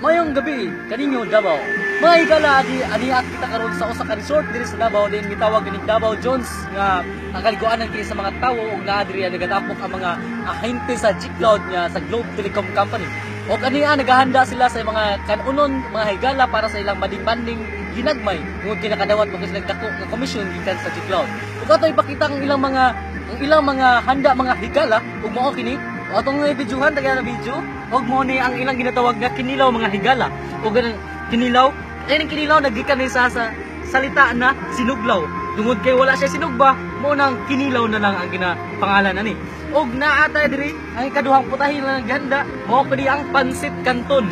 Mayong gabi kaninyo Davao. Mga higala ani kita karon sa usa ka resort diri sa Davao din gitawag ni Davao Jones nga nakaliguanan kini sa mga tawo ug naa diri nagatapok ang mga ahente sa G-Cloud nga sa Globe Telecom Company. O kaniya nagahanda sila sa mga kanunon mga higala para sa ilang banding-banding ginagmay ug kinakadawat mo sila dako nga komisyon gikan sa G-Cloud. Ug ato ipakita ang ilang mga handa mga higala ug mao kini o atong videohan tagay na video ug mo ni ang ilang ginatawag nga kinilaw mga higala ug kinilaw ay ning kinilaw nagikan ni sa salita na sinuglaw tungod kay wala siya sinugba mo nang kinilaw na lang ang ginapangalan ani ug naata diri ang ikaduhang putahin na naghanda mo kini ang pansit kanton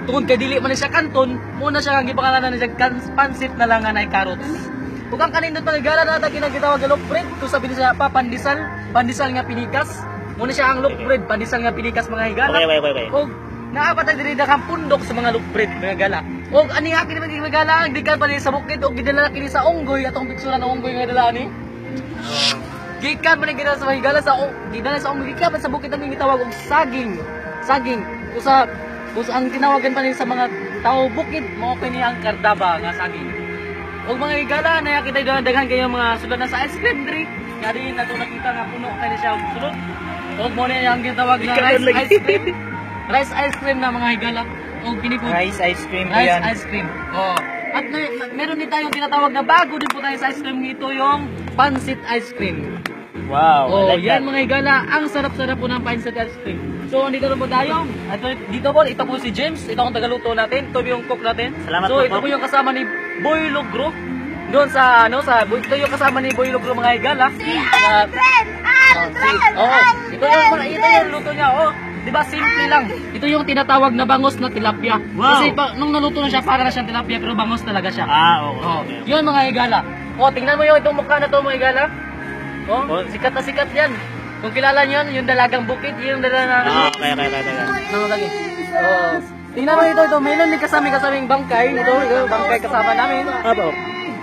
tungod kay dili man siya kanton mo na siya ang gipangalanan niya pansit na lang nga nay carrots ug ang kanindot mga higala na ata ginagitawag nga lopred to sabi niya pa pandisal nga pinikas muna siya ang loaf-bread, pandisal nga pinikas mga higala. Okay. Og naapatay diri dakang pundok sa mga loaf-bread mga higala. Og ani akin mga higala, ang gikan pa sa bukid og gidala kini sa unggoy atong piksuran ng unggoy nga dala ani. Gikan man gidala sa mga higala gidala sa unggoy gikan pa sa bukid ang gitawag og saging. Saging usa ang tinawagan pa ni sa mga tao bukid mao kini ang kardaba nga saging. Og mga higala na kita daghan kayo mga sulod na sa ice cream diri. Nga din nato nakita nga puno kay siya sulod. Og mo na yung gitawag na rice ice cream. Rice ice cream na mga higala. Og pinipod. Rice ice cream po Rice yan. ice cream. Oh. At meron din tayong tinatawag na bago din po tayo sa ice cream. Ito yung pansit ice cream. Wow. Oh, I like yan that. mga higala. Ang sarap-sarap po ng pansit ice cream. So, andito na po tayo. Dito po si James. Ito ang tagaluto natin. Ito yung cook natin. Salamat so, po. ito po yung kasama ni Boy Logro. Doon sa ito yung kasama ni Boy Logro mga higala. Ito yung luto niya. Oh, 'di ba simple lang. Ito yung tinatawag na bangos na tilapia. Wow. Kasi nung naluto na siya para na siyang tilapia pero bangos talaga siya. Okay. Oh, 'yun mga higala. Oh, tingnan mo yung itong mukha na to mga higala. Oh, sikat na sikat 'yan. Kung kilala niyo yung dalagang bukid, yung dalagang Okay. lagi. Oh. Tingnan mo ito, mayroon din kasaming bangkay. Ito, bangkay kasama namin. Apo.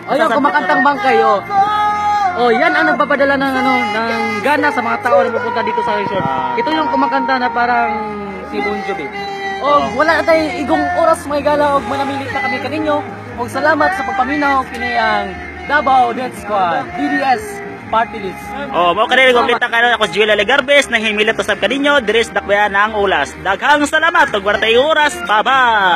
Oh, yung kumakantang bangkay, oh. Oh, yan ang nagpapadala ng ng gana sa mga tao na pupunta dito sa resort. Ito yung kumakanta na parang si Bon Jovi. Oh, wala na tayong igong oras mga higala og manamilit na kami kaninyo. Og salamat sa pagpaminaw kini ang Davao Death Squad, DDS Party List. Mao kanila kumpleta karon ako si Julia Legarbes nang himilit usab kaninyo diri sa dakbayan ng Ulas. Daghang salamat ug wala tay oras. Bye-bye.